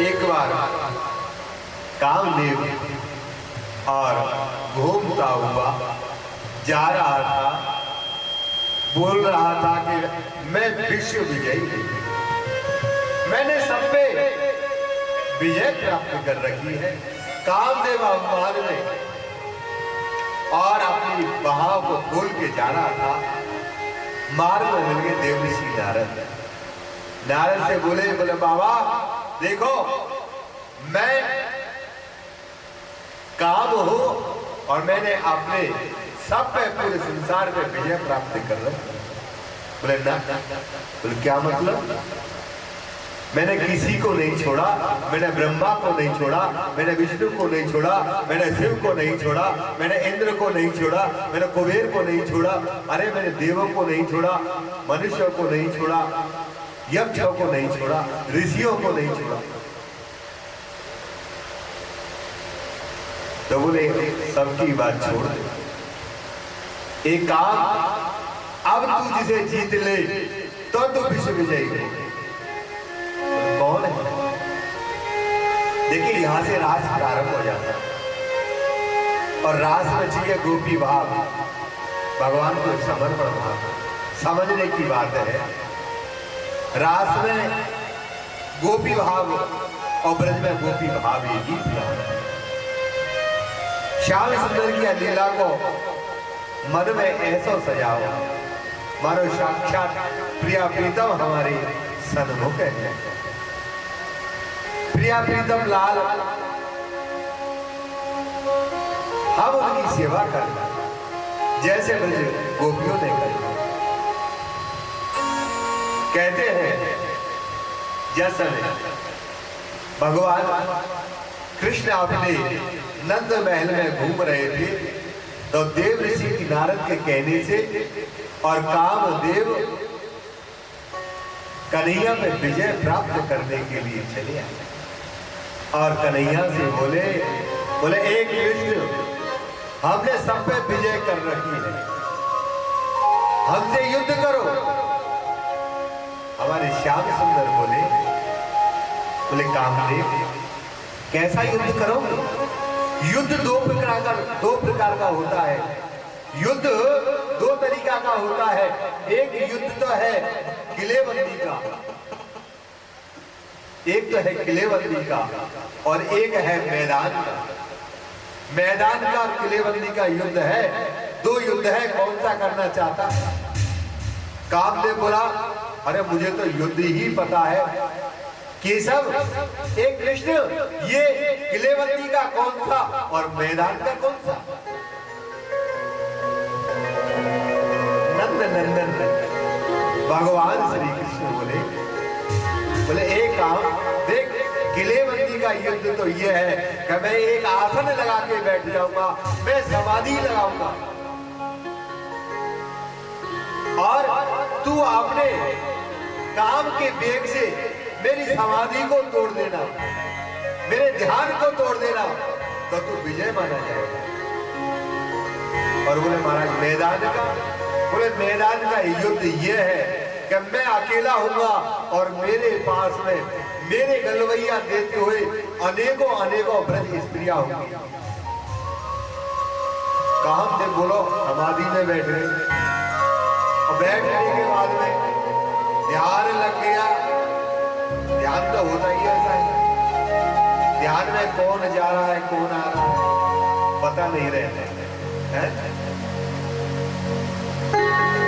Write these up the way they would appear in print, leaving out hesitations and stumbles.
एक बार कामदेव और घूमता हुआ जा रहा था, बोल रहा था कि मैं विश्व विजयी हूं, मैंने सब पे विजय प्राप्त कर रखी है। कामदेव अवमान में और अपनी बहाव को खोल के जा रहा था। मार्ग में मिल गए देव ऋषि नारद। नारद से बोले बाबा देखो, मैं काम हूं और मैंने अपने सब पे पूरे संसार में विजय प्राप्त कर रखी। बोले ना, बोले क्या मतलब? मैंने किसी को नहीं छोड़ा, मैंने ब्रह्मा को नहीं छोड़ा, मैंने विष्णु को नहीं छोड़ा, मैंने शिव को नहीं छोड़ा, मैंने इंद्र को नहीं छोड़ा, मैंने कुबेर को नहीं छोड़ा, अरे मैंने देवों को नहीं छोड़ा, मनुष्यों को नहीं छोड़ा, यक्षों को नहीं छोड़ा, ऋषियों को नहीं छोड़ा। तो बोले सबकी बात छोड़ दे, एक काम, अब तू जिसे जीत ले तो तू विश्व विजयी हो। कौन है? देखिए यहां से रास प्रारंभ हो जाता है और रास में चाहिए गोपी भाव, भगवान को समर्पण भाव। समझने की बात है, रास में गोपी भाव और ब्रज में गोपी भाव ये गीत है। श्याम सुंदर की लीला को मन में ऐसा सजाओ मानो साक्षात प्रिया प्रीतम हमारी सन्मुख है। प्रिया प्रीतम लाल हम उनकी सेवा करना जैसे मुझे गोपियों ने करी। कहते हैं जैसे भगवान कृष्ण अपने नंद महल में घूम रहे थे तो देव ऋषि की नारद के कहने से और कामदेव कन्हैया में विजय प्राप्त करने के लिए चले आए और कन्हैया से बोले एक कृष्ण, हमने सब पे विजय कर रखी है, हमसे युद्ध करो। हमारे श्याम सुंदर बोले कामदेव कैसा युद्ध करोगे? युद्ध दो प्रकार का होता है। युद्ध दो तरीका का होता है। एक युद्ध तो है किलेबंदी का, एक तो है किलेबंदी का और एक है मैदान का। मैदान का और किलेबंदी का युद्ध है, दो युद्ध है। कौन सा करना चाहता? कामदेव बोला अरे मुझे तो युद्ध ही पता है। केशव, एक कृष्ण, ये किलेबंदी का कौन सा और मैदान का कौन सा? नंद नंदन भगवान श्री कृष्ण बोले एक काम देख, किलेबंदी का युद्ध तो ये है कि मैं एक आसन लगा के बैठ जाऊंगा, मैं समाधि लगाऊंगा और तू अपने काम के वेग से मेरी समाधि को तोड़ देना, मेरे ध्यान को तोड़ देना, तो तू विजय माना जाएगा। और बोले महाराज मैदान का? बोले मैदान का युद्ध ये है कि मैं अकेला होऊंगा और मेरे पास में मेरे गलवैया देते हुए अनेकों ब्रज स्त्रियां होंगी। कामदेव बोलो समाधि में बैठ गए और बैठने के बाद में ध्यान लग गया। ध्यान तो होता ही ऐसा है, ध्यान में कौन जा रहा है कौन आ रहा है पता नहीं रहता है।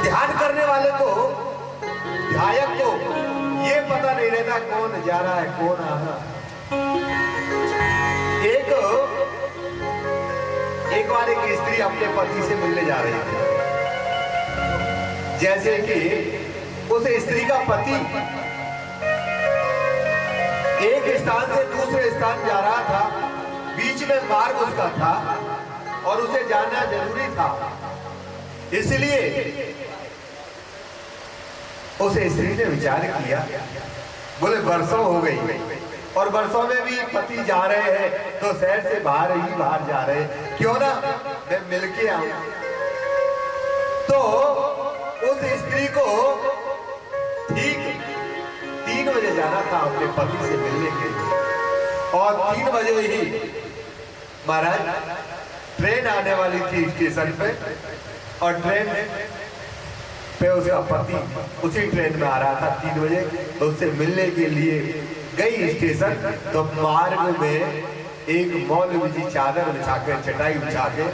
ध्यान करने वाले को, ध्यायक को ये पता नहीं रहता कौन जा रहा है कौन आ रहा है। एक बार एक स्त्री अपने पति से मिलने जा रही थी। जैसे कि उस स्त्री का पति एक स्थान से दूसरे स्थान जा रहा था, बीच में मार्ग उसका था और उसे जाना जरूरी था, इसलिए उस स्त्री ने विचार किया। बोले वर्षों हो गई और वर्षों में भी पति जा रहे हैं तो शहर से बाहर जा रहे हैं, क्यों ना मैं मिलके आऊं। तो उस स्त्री को ठीक 3 बजे जाना था अपने पति से मिलने के लिए। और 3 बजे ही महाराज ट्रेन आने वाली थी स्टेशन पे, और ट्रेन पे उसका पति उसी ट्रेन में आ रहा था 3 बजे, तो उससे मिलने के लिए गई स्टेशन। तो मार्ग में एक मौलवी जी चादर बिछा के, चटाई बिछा के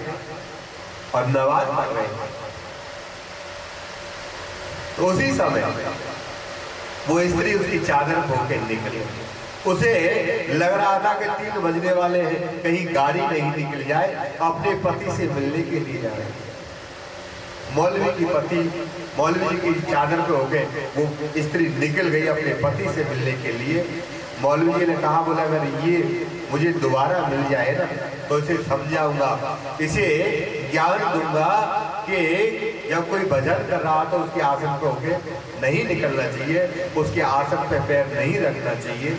और नमाज पढ़ रहे हैं। तो उसी समय वो स्त्री उसकी चादर खो के निकली। उसे लग रहा था कि 3 बजने वाले हैं, कहीं गाड़ी नहीं निकल जाए, अपने पति से मिलने के लिए जा रहे हैं। मौलवी जी की चादर पे हो गए, वो स्त्री निकल गई अपने पति से मिलने के लिए। मौलवी जी ने कहा, बोला अगर ये मुझे दोबारा मिल जाए ना तो इसे समझाऊंगा, इसे ज्ञान दूंगा कि जब कोई भजन कर रहा तो उसके आसन पे होके नहीं निकलना चाहिए, उसके आसन पे पैर नहीं रखना चाहिए।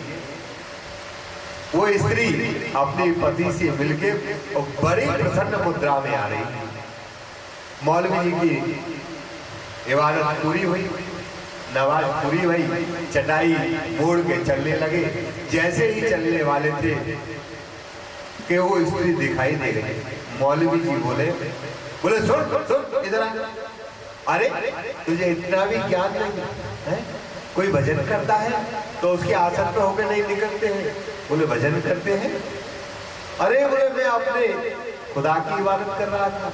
वो स्त्री अपने पति से मिलके बड़ी प्रसन्न मुद्रा में आ रही थी। मौलवी जी की इबादत पूरी हुई, नमाज पूरी हुई, चटाई मोड़ के चलने लगे। जैसे ही चलने वाले थे कि वो स्त्री दिखाई दे गई। मौलवी जी बोले सुन इधर आ। अरे तुझे इतना भी ज्ञान नहीं है? कोई भजन करता है तो उसके आसन पे होकर नहीं निकलते हैं? बोले भजन करते हैं। अरे बोले मैं अपने खुदा की इबादत कर रहा था।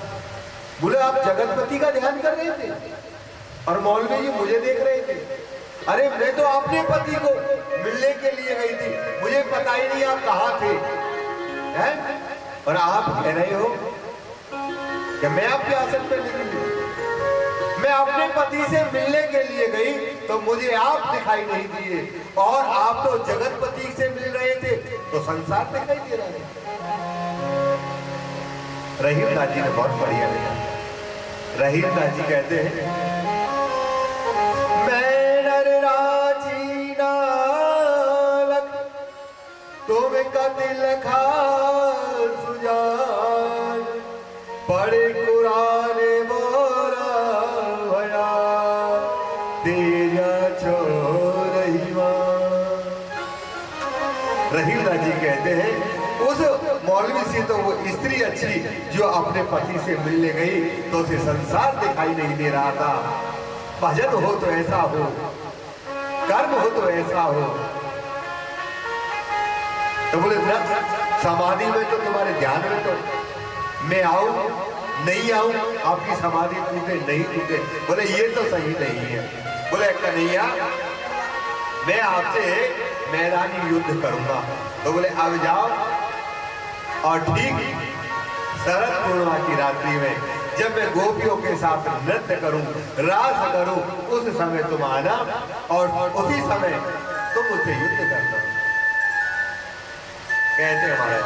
बोले आप जगतपति का ध्यान कर रहे थे और मौलवी जी मुझे देख रहे थे। अरे मैं तो अपने पति को मिलने के लिए गई थी, मुझे पता ही नहीं आप कहाँ थे, हैं? और आप कह रहे हो कि मैं आपके आसन पर निकली। मैं अपने पति से मिलने के लिए गई तो मुझे आप दिखाई नहीं दिए, और आप तो जगतपति से मिल रहे थे तो संसार दिखाई दे रहा है। रहीम नाथ जी ने बहुत बढ़िया लिखा। रहीम नाथ जी कहते हैं, मैं नर राजी नालक तुम कतिल खा सुजान, पढ़े कुरान मोरा भया तेजा छोड़ रहीमा। रहीम नाथ जी कहते हैं उस मौलवी से तो वो स्त्री अच्छी जो अपने पति से मिलने गई तो उसे संसार दिखाई नहीं दे रहा था। भजन हो तो ऐसा हो, कर्म हो तो ऐसा हो। तो बोले न समाधि में तो तुम्हारे ध्यान में तो मैं आऊं नहीं आऊं, आपकी समाधि टूटे नहीं टूटे। बोले ये तो सही नहीं है। बोले कन्हैया मैं आपसे मैदानी युद्ध करूंगा। तो बोले अब जाओ, और ठीक शरद पूर्णिमा की रात्रि में जब मैं गोपियों के साथ नृत्य करूं, रास करूं, उस समय तुम आना और उसी समय तुम मुझसे युद्ध करना। कहते हमारे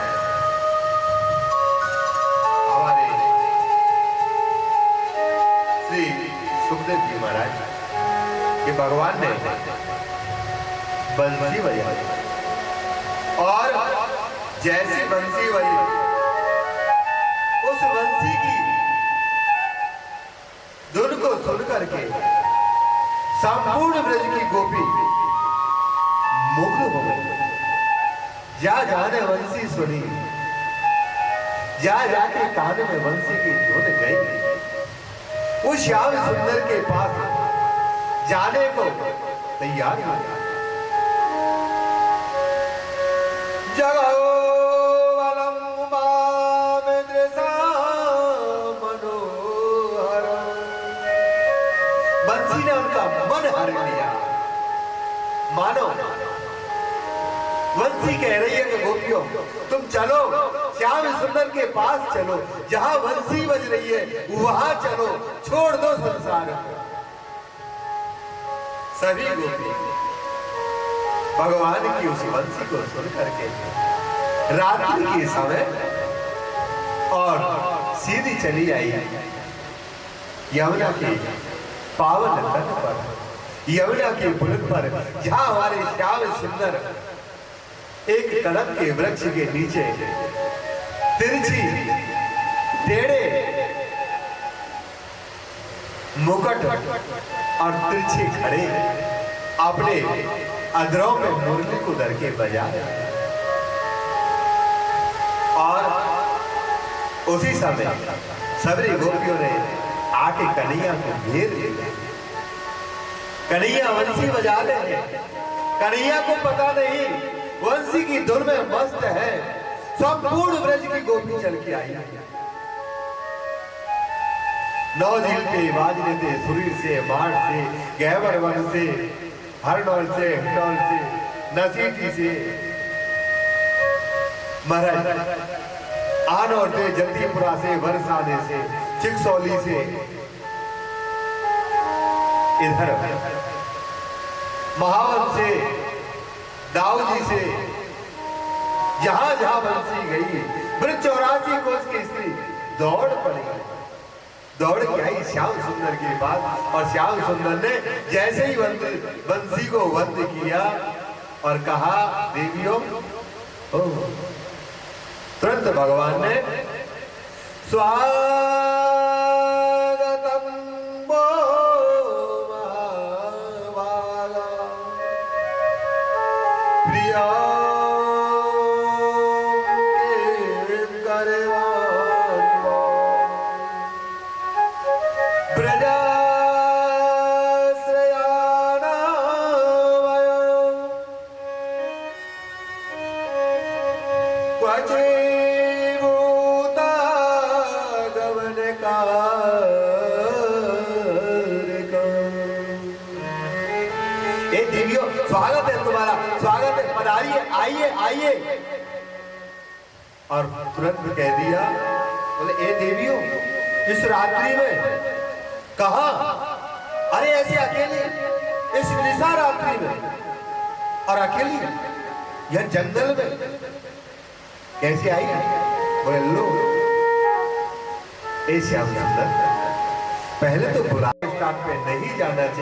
श्री सुखदेव जी महाराज कि भगवान ने बंसी बजाई, और जैसी बंसी बजी उस बंसी की धुन को सुन करके संपूर्ण ब्रज की गोपी मुग्ध हो गई। जा जाने बंसी सुनी, जा जाके कान में बंसी की धुन गई। उस श्याम सुंदर के पास जाने को तैयार हो गया। जगो बंसी ने उनका मन हर लिया। मानो बंसी कह रही है कि गोपियों तुम चलो, श्याम सुंदर के पास चलो, जहां बंसी बज रही है वहां चलो, छोड़ दो संसार। सभी गोपी भगवान की उस बंसी को सुन करके रात्रि के समय और सीधी चली आई यमुना के पावन तट पर, यमुना के पुल पर, जहां हमारे श्याम सुंदर एक कदम के वृक्ष के नीचे तिरछी टेढ़े मुकुट और तिरछे खड़े अपने अधरों में मुरली को धर के बजा रहे। और उसी समय सबरी गोपियों ने आके कन्हैया को घेर लिया। कन्हैया वंशी बजा रहे हैं, कन्हैया को पता नहीं वंशी की धुन में मस्त है। संपूर्ण ब्रज की गोपी चल के आई। नौ झील पे बाजने थे, सुरीर से, माठ से, गहवर वन से, हरनौल से, हिंडौल से, नसीटी से, महाराज आनौर से, जल्दीपुरा से, बरसाने से, चिकसौली से, इधर महावन से, दाऊदी से, जहां जहां बंसी गई, ब्रज 84 कोस की स्त्री दौड़ पड़ी। दौड़ के आई श्याम सुंदर के पास और श्याम सुंदर ने जैसे ही बंसी को वंद किया और कहा देवियों, तुरंत भगवान ने स्वागतम वो महाभागा प्रिया के करवाना प्रजा स्वागत है तुम्हारा, स्वागत है, पधारिए, आइए आइए। और तुरंत कह दिया, बोले ए देवियों, इस रात्रि में कहा? अरे ऐसे अकेले इस निशा रात्रि में और अकेली यह जंगल में कैसे आई? बोले लो ए श्याम सुंदर, पहले तो बुरा स्थान पे नहीं जाना चाहिए।